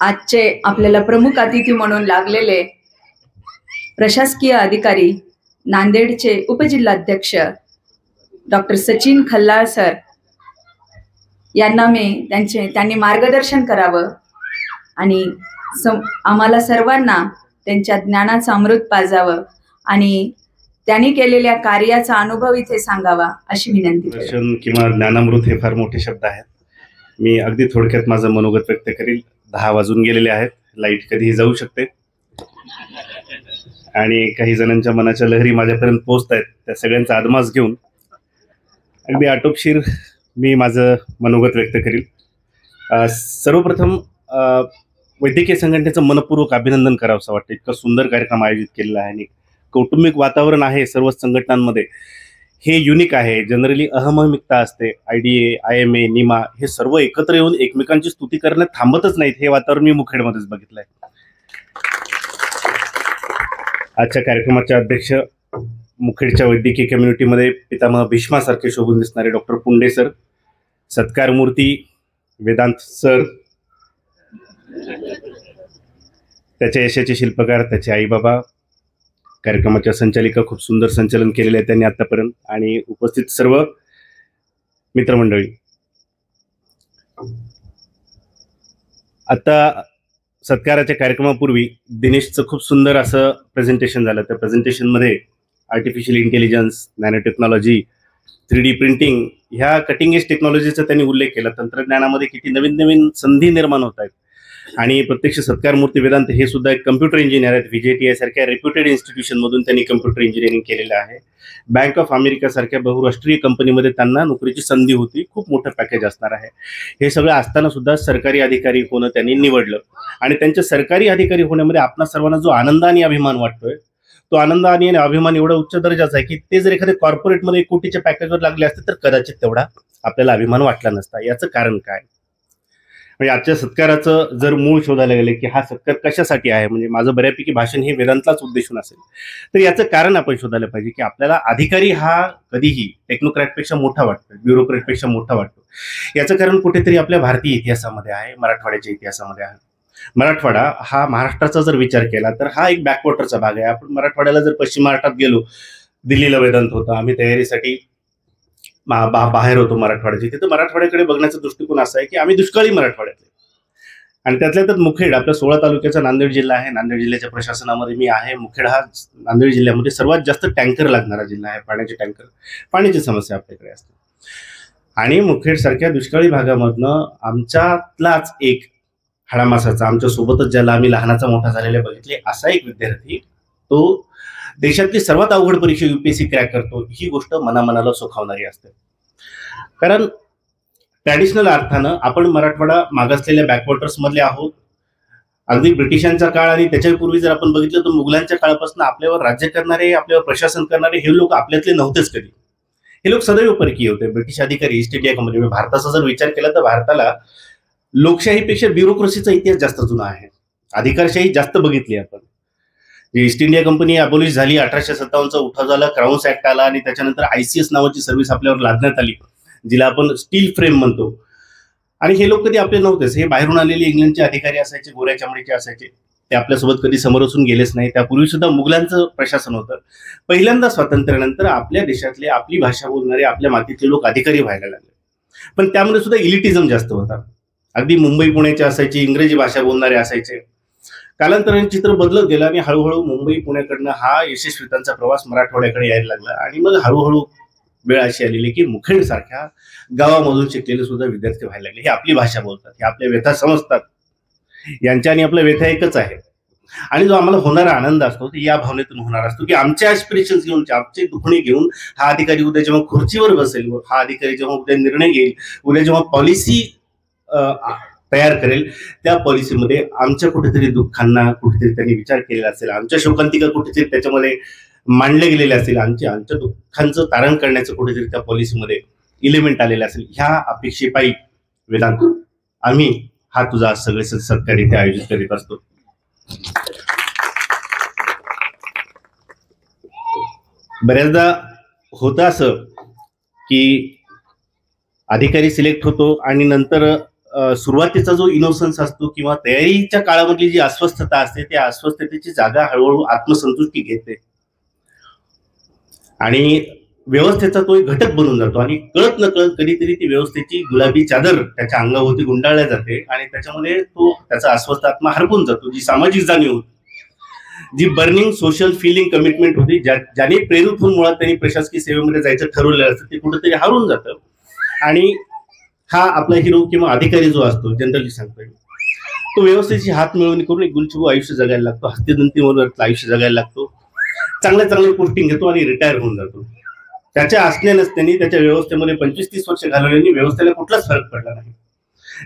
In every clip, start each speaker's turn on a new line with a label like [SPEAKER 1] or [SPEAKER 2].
[SPEAKER 1] आजचे आपल्याला प्रमुख अतिथी म्हणून लागलेले प्रशासकीय अधिकारी नांदेडचे उपजिल्हाध्यक्ष डॉक्टर सचिन खल्लाळ सर यांना मी त्यांनी मार्गदर्शन करावं आणि आम्हाला सर्वांना त्यांच्या ज्ञानाचं अमृत पाजावं आणि त्यांनी केलेल्या कार्याचा अनुभव इथे सांगावा अशी विनंती.
[SPEAKER 2] दर्शन किंवा ज्ञानामृत हे फार मोठे शब्द आहेत. मी अगदी थोडक्यात माझं मनोगत व्यक्त करील. 10 वाजून गेलेले आहेत. लाईट कधीही जाऊ शकते आणि काही जणांच्या मनाच्या लहरी माझ्यापर्यंत पोहोचत आहेत. त्या सगळ्यांचा आदमास घेऊन अगदी आटोपशीर मी माझं मनोगत व्यक्त करील. सर्वप्रथम वैद्यकीय संघटनेचं मनपूर्वक अभिनंदन करावं असं वाटतं. इतका सुंदर कार्यक्रम आयोजित केलेला आहे आणि कौटुंबिक वातावरण आहे सर्वच संघटनांमध्ये. हे युनिक आहे. जनरली अहममिकता असते. IDA, IMA, निमा हे सर्व एकत्र येऊन एकमेकांची स्तुती करण्यात थांबतच नाहीत. हे वातावरण मी मुखेडमध्येच बघितलंय. आजच्या कार्यक्रमाचे अध्यक्ष मुखेडच्या वैद्यकीय कम्युनिटीमध्ये पितामह भीष्मासारखे शोभून दिसणारे डॉक्टर पुंडे सर, सत्कारमूर्ती वेदांत सर, त्याच्या यशाचे शिल्पकार त्याचे आई बाबा, कार्यक्रमाच्या संचालिका खूप सुंदर संचालन केलेले आहे त्यांनी आतापर्यंत, आणि उपस्थित सर्व मित्रमंडळी. आता सत्काराच्या कार्यक्रमापूर्वी दिनेशचं खूप सुंदर असं प्रेझेंटेशन झालं. त्या प्रेझेंटेशनमध्ये artificial intelligence, nano technology, 3D printing ह्या कटिंग एज टेक्नॉलॉजीचा त्यांनी उल्लेख केला. तंत्रज्ञानामध्ये किती नवीन नवीन संधी निर्माण होत आहेत. आणि प्रत्यक्ष सत्कारमूर्ती वेदांत हे सुद्धा एक कम्प्युटर इंजिनियर आहेत. VJTI सारख्या रेप्युटेड इन्स्टिट्यूशनमधून त्यांनी कम्प्युटर इंजिनिअरिंग केलेलं आहे. बँक ऑफ अमेरिका सारख्या बहुराष्ट्रीय कंपनीमध्ये त्यांना नोकरीची संधी होती. खूप मोठं पॅकेज असणार आहे. हे सगळं असताना सुद्धा सरकारी अधिकारी होणं त्यांनी निवडलं आणि त्यांच्या सरकारी अधिकारी होण्यामध्ये आपणा सर्वांना जो आनंद आणि अभिमान वाटतोय तो आनंद आणि अभिमान एवढा उच्च दर्जाचा आहे की ते जर एखाद्या कॉर्पोरेटमध्ये 1 कोटीच्या पॅकेजवर लागले असते तर कदाचित तेवढा आपल्याला अभिमान वाटला नसता. याचं कारण काय? म्हणजे आजच्या सत्काराचं जर मूळ शोधायला गेले की हा सत्कार कशासाठी आहे, म्हणजे माझं बऱ्यापैकी भाषण हे वेदांतलाच उद्देशून असेल, तर याचं कारण आपण शोधायला पाहिजे की आपल्याला अधिकारी हा कधीही टेक्नोक्रॅटपेक्षा मोठा वाटतो, ब्युरोक्रेटपेक्षा मोठा वाटतो. याचं कारण कुठेतरी आपल्या भारतीय इतिहासामध्ये आहे, मराठवाड्याच्या इतिहासामध्ये आहे. मराठवाडा हा महाराष्ट्राचा जर विचार केला तर हा एक बॅकवॉटरचा भाग आहे. आपण मराठवाड्याला जर पश्चिम महाराष्ट्रात गेलो, दिल्लीला वेदांत होतं, आम्ही तयारीसाठी बाहेर होतो मराठवाड्याची, तिथं मराठवाड्याकडे बघण्याचा दृष्टिकोन असा आहे की आम्ही दुष्काळी मराठवाड्यातले. आणि त्यातल्या त्यात मुखेड आपल्या 16 तालुक्याचा नांदेड जिल्हा आहे. नांदेड जिल्ह्याच्या प्रशासनामध्ये मी आहे. मुखेड हा नांदेड जिल्ह्यामध्ये सर्वात जास्त टँकर लागणारा जिल्हा आहे. पाण्याचे टँकर, पाण्याची समस्या आपल्याकडे असते. आणि मुखेड सारख्या दुष्काळी भागामधनं आमच्यातलाच एक हाडामासाचा, आमच्या सोबतच ज्याला आम्ही लहानाचा मोठा झालेला बघितले असा एक विद्यार्थी, तो देशातली सर्वात अवघड परीक्षा UPSC क्रॅक करतो. ही गोष्ट मनामनाला सुखावणारी असते. कारण ट्रॅडिशनल अर्थानं आपण मराठवाडा मागासलेल्या बॅकवॉटर्स मधले आहोत. अगदी ब्रिटिशांचा काळ आणि त्याच्यापूर्वी जर आपण बघितलं तर मुघलांच्या काळापासून आपल्यावर राज्य करणारे, आपल्यावर प्रशासन करणारे हे लोक आपल्यातले नव्हतेच कधी. हे लोक सदैव परकीय होते. ब्रिटिश अधिकारी, ईस्ट इंडिया कंपनी. भारताचा जर विचार केला तर भारताला लोकशाहीपेक्षा ब्युरोक्रेसीचा इतिहास जास्त जुना आहे. अधिकारशाही जास्त बघितली आपण. ईस्ट इंडिया कंपनी अबोलिश झाली, 1857चा उठाव झाला, क्राउन्स ऍक्ट आला आणि त्याच्यानंतर ICS नावाची सर्व्हिस आपल्यावर लादण्यात आली, जिला आपण स्टील फ्रेम म्हणतो. आणि हे लोक कधी आपले नव्हतेच. हे बाहेरून आलेले इंग्लंडचे अधिकारी असायचे, गोऱ्या चमडीचे असायचे. ते आपल्यासोबत कधी समोर असून गेलेच नाही. त्यापूर्वी सुद्धा मुघलांचं प्रशासन होतं. पहिल्यांदा स्वातंत्र्यानंतर आपल्या देशातले, आपली भाषा बोलणारे, आपल्या मातीतले लोक अधिकारी व्हायला लागले. पण त्यामध्ये सुद्धा इलिटिझम जास्त होता. अगदी मुंबई पुण्याचे असायचे, इंग्रजी भाषा बोलणारे असायचे. कालांतराने चित्र बदलत गेलं आणि हळूहळू मुंबई पुण्याकडनं हा यशस्वीतांचा प्रवास मराठवाड्याकडे यायला लागला. आणि मग हळूहळू वेळ अशी आलेली की मुखेड सारख्या गावामधून शिकलेले सुद्धा विद्यार्थी व्हायला लागले. हे आपली भाषा बोलतात, हे आपल्या व्यथा समजतात. यांच्या आणि आपल्या व्यथा एकच आहे. आणि जो आम्हाला होणारा आनंद असतो तो या भावनेतून होणार असतो की आमचे ऍस्पिरेशन्स घेऊन, आमचे दुखणे घेऊन हा अधिकारी उद्या जेव्हा खुर्चीवर बसेल, हा अधिकारी जेव्हा उद्या निर्णय घेईल, उद्या जेव्हा पॉलिसी तयार करेल, त्या पॉलिसीमध्ये आमच्या कुठेतरी दुःखांना कुठेतरी त्यांनी विचार केलेला असेल, आमच्या शोकांतिका कुठेतरी त्याच्यामध्ये मांडले गेलेले असेल, आमच्या दुःखांचं तारण करण्याचं कुठेतरी त्या पॉलिसीमध्ये इलिमेंट आलेलं असेल. ह्या अपेक्षेपायी वेदांत आम्ही हा तुझा सगळे सत्कार इथे आयोजित करीत असतो. बऱ्याचदा होतं असं की अधिकारी सिलेक्ट होतो आणि नंतर सुरुवातीचा जो इनोसन्स असतो किंवा तयारीच्या काळामधली जी अस्वस्थता असते त्या अस्वस्थतेची जागा हळूहळू आत्मसंतुष्टी घेते आणि व्यवस्थेचा तो एक घटक बनून जातो आणि कळत न कळत कधीतरी ती व्यवस्थेची गुलाबी चादर त्याच्या अंगाभोवती गुंडाळल्या जाते आणि त्याच्यामध्ये तो त्याचा अस्वस्थ आत्मा हरपून जातो. जी सामाजिक जाणीव होती, जी बर्निंग सोशल फिलिंग कमिटमेंट होती, ज्याने प्रेरित होऊन मुळात त्यांनी प्रशासकीय सेवेमध्ये जायचं ठरवलेलं असतं, ते कुठेतरी हरून जातं. आणि हा आपला हिरो किंवा अधिकारी जो असतो, जनरली सांगतोय, तो व्यवस्थेची हात मिळवणी करून एक गुलछबू आयुष्य जगायला लागतो, हस्तिदंतीवर आयुष्य जगायला लागतो, चांगल्या पोस्टिंग घेतो आणि रिटायर होऊन जातो. त्याच्या असण्या नसत्यांनी त्याच्या व्यवस्थेमध्ये 25-30 वर्ष घालवल्याने व्यवस्थेला कुठलाच फरक पडला नाही.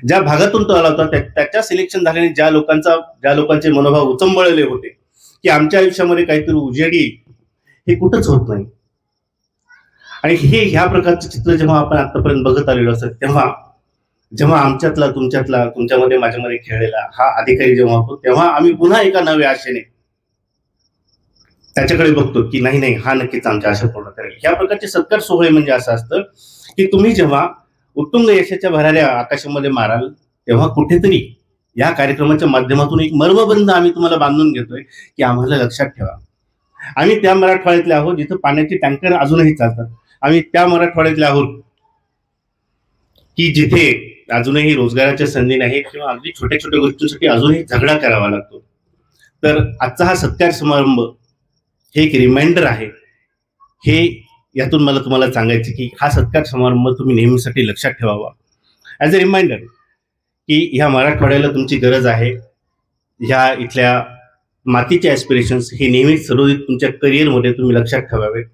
[SPEAKER 2] ज्या भागातून तो आला होता त्याच्या सिलेक्शन झाल्याने ज्या लोकांचे मनोभाव उचंबळले होते की आमच्या आयुष्यामध्ये काहीतरी उजेड येईल, हे कुठंच होत नाही. आणि ह्या प्रकारचं चित्र जेव्हा आपण आतापर्यंत बघत आलेलो असत, जेव्हा आमच्यातला तुमच्यामध्ये माझ्यामध्ये खेळलेला हा अधिकारी जेव्हा होतो, तेव्हा आम्ही पुन्हा एका नव्या आशेने त्याच्याकडे बघतो की नाही हा नक्कीच आमच्या आशा पूर्ण करेल. ह्या प्रकारचे सत्कार सोहळे म्हणजे असं असतं की तुम्ही जेव्हा उत्तुंग यशाच्या भराऱ्या आकाशामध्ये माराल, तेव्हा कुठेतरी या कार्यक्रमाच्या माध्यमातून एक मर्मबंध आम्ही तुम्हाला बांधून घेतोय की आम्हाला लक्षात ठेवा, आम्ही त्या मराठवाड्यातले आहोत जिथं पाण्याची टँकर अजूनही चालतात. आम्ही त्या मराठवाड्यातले आहोत की जिथे अजूनही रोजगाराच्या संधी नाहीत किंवा अगदी छोट्या छोट्या गोष्टींसाठी अजूनही झगडा करावा लागतो. तर आजचा हा सत्कार समारंभ हे एक रिमाइंडर आहे. हे यातून मला तुम्हाला सांगायचं की हा सत्कार समारंभ तुम्ही नेहमीसाठी लक्षात ठेवावा, ॲज अ रिमाइंडर की ह्या मराठवाड्याला तुमची गरज आहे. ह्या इथल्या मातीचे ॲस्पिरेशन्स हे नेहमीच सर्वोदित तुमच्या करिअरमध्ये तुम्ही लक्षात ठेवावेत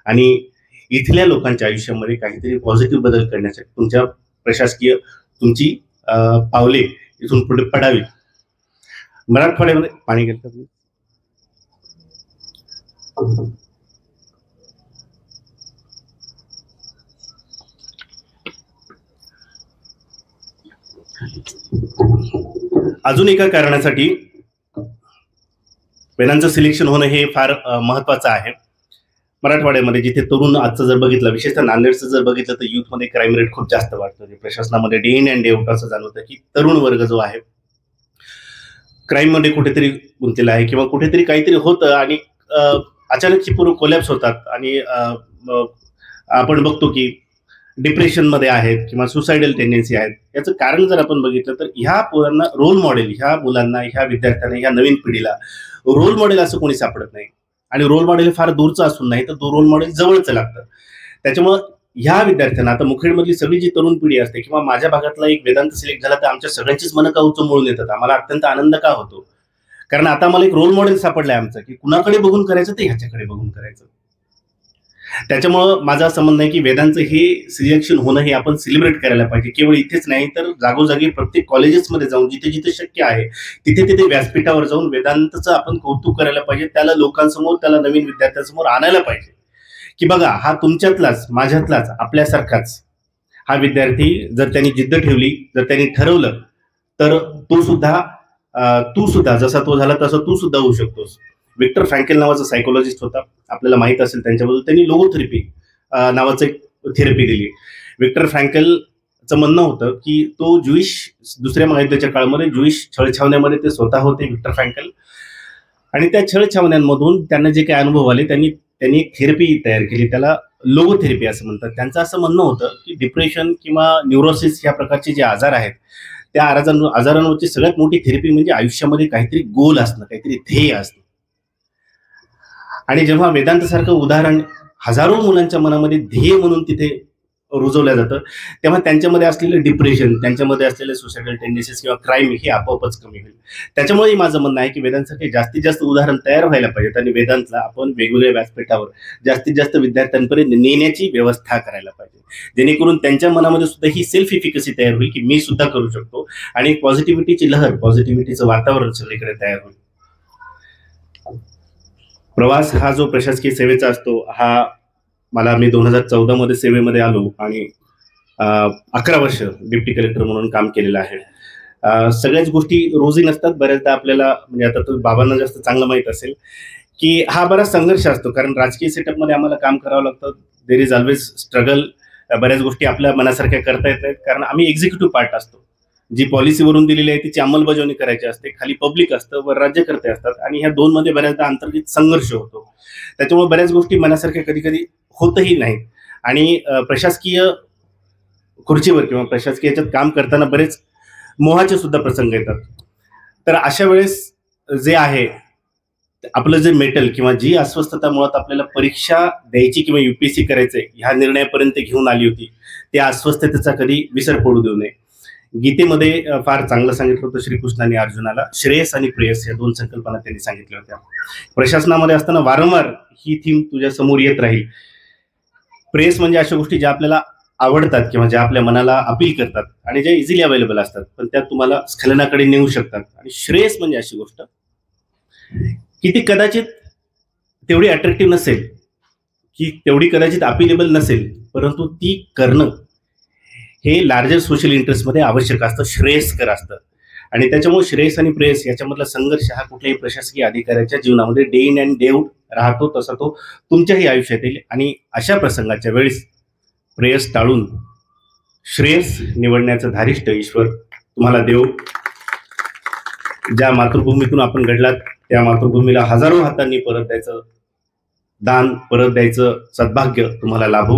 [SPEAKER 2] आणि इथल्या लोकांच्या आयुष्यामध्ये काहीतरी पॉझिटिव्ह बदल करण्यासाठी तुमच्या प्रशासकीय तुमची पावले इथून पुढे पडावी. मराठवाड्यामध्ये पाणी गेलं का? अजून एका कारणासाठी वेदांचं सिलेक्शन होणं हे फार महत्वाचं आहे. मराठवाड्यामध्ये जिथे तरुण आजचं जर बघितलं, विशेषतः नांदेडचं जर बघितलं, तर युथमध्ये क्राईम रेट खूप जास्त वाढतो. प्रशासनामध्ये day in and day out असं जाणवतं की तरुण वर्ग जो आहे क्राईम मध्ये कुठेतरी गुंतलेला आहे किंवा कुठेतरी काहीतरी होतं आणि अचानक पूर्ण कोलॅप्स होतात आणि आपण बघतो की डिप्रेशनमध्ये आहेत किंवा सुसायडल टेंडन्सी आहेत. याचं कारण जर आपण बघितलं तर ह्या पोरांना रोल मॉडेल, ह्या मुलांना, ह्या विद्यार्थ्यांना, ह्या नवीन पिढीला रोल मॉडेल असं कोणी सापडत नाही. आणि रोल मॉडेल फार दूरचं असून नाही तर रोल मॉडेल जवळचं लागतं. त्याच्यामुळं ह्या विद्यार्थ्यांना आता मुखेडमधली सगळी जी तरुण पिढी असते किंवा माझ्या भागातला एक वेदांत सिलेक्ट झाला तर आमच्या सगळ्यांचीच मनं का उचंबळून येतात. आम्हाला अत्यंत आनंद का होतो, कारण आता आम्हाला एक रोल मॉडेल सापडलाय आमचं की कुणाकडे बघून करायचं ते ह्याच्याकडे बघून करायचं. त्याच्यामुळं माझं असं म्हणणं आहे की वेदांचं हे सिलेक्शन होणं हे आपण सेलिब्रेट करायला पाहिजे. केवळ इथेच नाही तर जागोजागी प्रत्येक कॉलेजेसमध्ये जाऊन जिथे जिथे शक्य आहे तिथे व्यासपीठावर जाऊन वेदांतचं आपण कौतुक करायला पाहिजे. त्याला लोकांसमोर, त्याला नवीन विद्यार्थ्यांसमोर आणायला पाहिजे की बघा हा तुमच्यातलाच, माझ्यातलाच, आपल्यासारखाच हा विद्यार्थी जर त्यांनी जिद्द ठेवली, जर त्यांनी ठरवलं तर तू सुद्धा जसा तो झाला तसा तू सुद्धा होऊ शकतोस. विक्टर फ्रँकेल नावाचा सायकोलॉजिस्ट होता, आपल्याला माहित असेल त्यांच्याबद्दल. त्यांनी लोगोथेरपी नावाचं एक थेरपी दिली. विक्टर फ्रँकेलचं म्हणणं होतं की तो दुसऱ्या महायुद्धाच्या काळामध्ये ज्युईश छळछावण्यामध्ये ते स्वतः होते विक्टर फ्रँकेल, आणि त्या छळछावण्यांमधून त्यांना जे काही अनुभव आले त्यांनी एक थेरपी तयार केली, त्याला लोगोथेरपी असं म्हणतात. त्यांचं असं म्हणणं होतं की डिप्रेशन किंवा न्यूरोसिस या प्रकारचे जे आजार आहेत त्या आजारांवरची सगळ्यात मोठी थेरपी म्हणजे आयुष्यामध्ये काहीतरी गोल असणं, काहीतरी ध्येय असणं. आणि जेव्हा वेदांत सारखं उदाहरण हजारो मुलांच्या मनामध्ये ध्येय म्हणून तिथे रुजवलं जातं तेव्हा त्यांच्यामध्ये असलेलं डिप्रेशन, त्यांच्यामध्ये असलेले सुसायडल टेंडन्सीज किंवा क्राईम हे आपोआपच कमी होईल. त्याच्यामुळे माझं म्हणणं आहे की वेदांतसारखे जास्तीत जास्त उदाहरण तयार व्हायला पाहिजेत आणि वेदांतला आपण वेगवेगळ्या व्यासपीठावर जास्तीत जास्त विद्यार्थ्यांपर्यंत नेण्याची व्यवस्था करायला पाहिजे, जेणेकरून त्यांच्या मनामध्ये सुद्धा ही सेल्फ इफिकसी तयार होईल की मी सुद्धा करू शकतो आणि पॉझिटिव्हिटीची लहर, पॉझिटिव्हिटीचं वातावरण सगळीकडे तयार होईल. प्रवास हा जो प्रशासकीय सेवेचा असतो मी 2014 मध्ये सेवेमध्ये आलो आणि 11 वर्ष डिप्टी कलेक्टर म्हणून काम केलेलं आहे. सगळ्याच गोष्टी रोजी नसतात. बऱ्याचदा आपल्याला म्हणजे आता तर बाबांना जास्त चांगलं माहित असेल की हा बराच संघर्ष असतो, कारण राजकीय सेटअपमध्ये आम्हाला काम करावं लागतं. There is always struggle. बऱ्याच गोष्टी आपल्या मनासारख्या करता येत नाहीत कारण आम्ही एक्झिक्युटिव्ह पार्ट असतो. जी पॉलिसीवरून दिलेली आहे तिची अंमलबजावणी करायची असते, खाली पब्लिक असतं, वर राज्यकर्ते असतात आणि ह्या दोन मध्ये बऱ्याचदा अंतर्गत संघर्ष होतो. त्याच्यामुळे बऱ्याच गोष्टी मनासारख्या कधी कधी होतही नाहीत आणि प्रशासकीय खुर्चीवर किंवा प्रशासकीय याच्यात काम करताना बरेच मोहाचे सुद्धा प्रसंग येतात. तर अशा वेळेस जे आहे आपलं जे मेटल किंवा जी अस्वस्थता मुळात आपल्याला परीक्षा द्यायची किंवा युपीएससी करायचंय ह्या निर्णयापर्यंत घेऊन आली होती, त्या अस्वस्थतेचा कधी विसर पडू देऊ नये. गीतेमध्ये फार चांगलं सांगितलं होतं श्रीकृष्णाने अर्जुनाला. श्रेयस आणि प्रेयस या दोन संकल्पना त्यांनी सांगितल्या होत्या. प्रशासनामध्ये असताना वारंवार ही थीम तुझ्या समोर येत राहील. प्रेयस म्हणजे अशा गोष्टी ज्या आपल्याला आवडतात किंवा ज्या आपल्या मनाला अपील करतात आणि ज्या इझिली अवेलेबल असतात पण त्या तुम्हाला स्खलनाकडे नेऊ शकतात. आणि श्रेयस म्हणजे अशी गोष्ट की ती कदाचित तेवढी अट्रॅक्टिव्ह नसेल, की तेवढी कदाचित अपिलेबल नसेल, परंतु ती करणं हे लार्जर सोशल इंटरेस्टमध्ये आवश्यक असतं, श्रेयस्कर असतं. आणि त्याच्यामुळे श्रेयस आणि प्रेयस याच्यामधला संघर्ष हा कुठल्याही प्रशासकीय अधिकाऱ्याच्या जीवनामध्ये day in and day out राहतो, तसा तो तुमच्याही आयुष्यात येईल. आणि अशा प्रसंगाच्या वेळेस प्रेयस टाळून श्रेयस निवडण्याचं धारिष्ट ईश्वर तुम्हाला देव. ज्या मातृभूमीतून आपण घडलात त्या मातृभूमीला हजारो हातांनी परत द्यायचं दान, परत द्यायचं सद्भाग्य तुम्हाला लाभो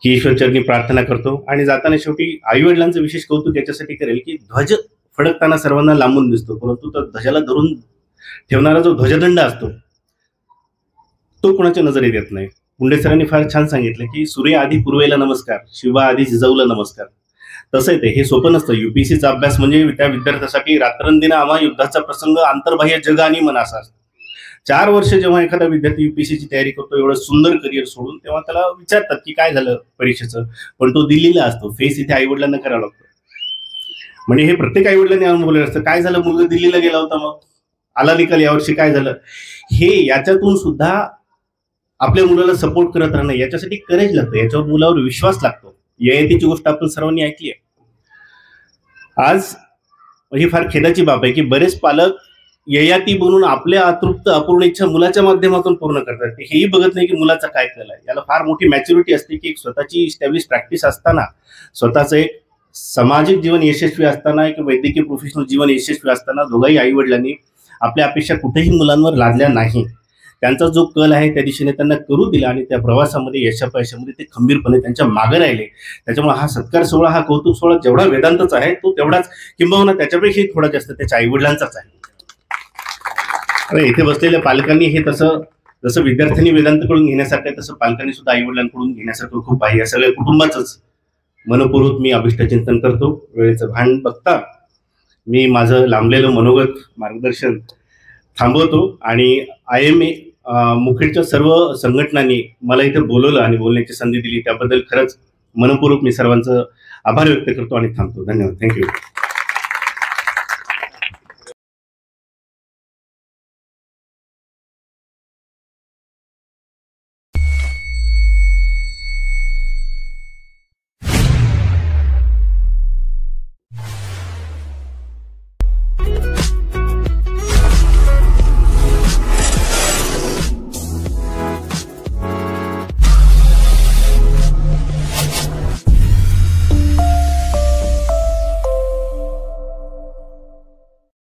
[SPEAKER 2] ही ईश्वरचरणी प्रार्थना करतो. आणि जाताना शेवटी आईवडिलांचं विशेष कौतुक याच्यासाठी करेल की ध्वज फडकताना सर्वांना लांबून दिसतो, परंतु तो ध्वजाला धरून ठेवणारा जो ध्वजदंड असतो तो कोणाच्या नजरेत येत नाही. मुंडे सरांनी फार छान सांगितलं की सूर्य आधी पूर्वेला नमस्कार, शिवा आधी जिजाऊला नमस्कार. तसं आहे ते, हे सोपं नसतं. युपीएससीचा अभ्यास म्हणजे त्या विद्यार्थ्यासाठी रात्रंदिन आम्हा युद्धाचा प्रसंग, आंतरबाह्य जग आणि मन असा असतो. 4 वर्ष जेव्हा एखादा विद्यार्थी युपीएससीची तयारी करतो एवढं सुंदर करिअर सोडून, तेव्हा त्याला विचारतात की काय झालं परीक्षेचं, पण तो दिल्लीला असतो. फेस इथे आईवडिलांना करावं लागतं. म्हणजे हे प्रत्येक आईवडिलांनी अनुभवलेलं असतं. काय झालं, मुलगा दिल्लीला गेला होता, मग आला निकाल, यावर्षी काय झालं. हे याच्यातून सुद्धा आपल्या मुलाला सपोर्ट करत राहणं, याच्यासाठी करेज लागतं, याच्यावर मुलावर विश्वास लागतो. ययातीची गोष्ट आपण सर्वांनी ऐकली आहे. आज ही फार खेदाची बाब आहे की बरेच पालक ययाती बनून आपल्या अतृप्त अपूर्ण इच्छा मुलाच्या माध्यमातून पूर्ण करतात. ते हेही बघत नाही की मुलाचा काय कल आहे. याला फार मोठी मॅच्युरिटी असते की एक स्वतःची इस्टॅब्लिश प्रॅक्टिस असताना, स्वतःचं एक सामाजिक जीवन यशस्वी असताना, एक वैद्यकीय प्रोफेशनल जीवन यशस्वी असताना दोघाही आई वडिलांनी आपल्या अपेक्षा कुठेही मुलांवर लादल्या नाही. त्यांचा जो कल आहे त्या दिशेने त्यांना करू दिला आणि त्या प्रवासामध्ये यशापयशामध्ये ते खंबीरपणे त्यांच्या मागे राहिले. त्याच्यामुळे हा सत्कार सोहळा, हा कौतुक सोहळा जेवढा वेदांतचा आहे तो तेवढाच किंबहुना त्याच्यापेक्षाही थोडा जास्त त्याच्या आईवडिलांचाच आहे. इथे बसलेल्या पालकांनी हे तसं, जसं विद्यार्थ्यांनी वेदांतकडून घेण्यासारखं आहे तसं पालकांनी सुद्धा आईवडिलांकडून घेण्यासारखं खूप आहे. या सगळ्या कुटुंबाचंच मनपूर्वक मी अभिष्ट चिंतन करतो. वेळेचं भान बघता मी माझं लांबलेलं मनोगत मार्गदर्शन थांबवतो आणि IMA मुखेडच्या सर्व संघटनांनी मला इथे बोलवलं आणि बोलण्याची संधी दिली त्याबद्दल खरंच मनपूर्वक मी सर्वांचं आभार व्यक्त करतो आणि थांबतो. धन्यवाद. थँक्यू.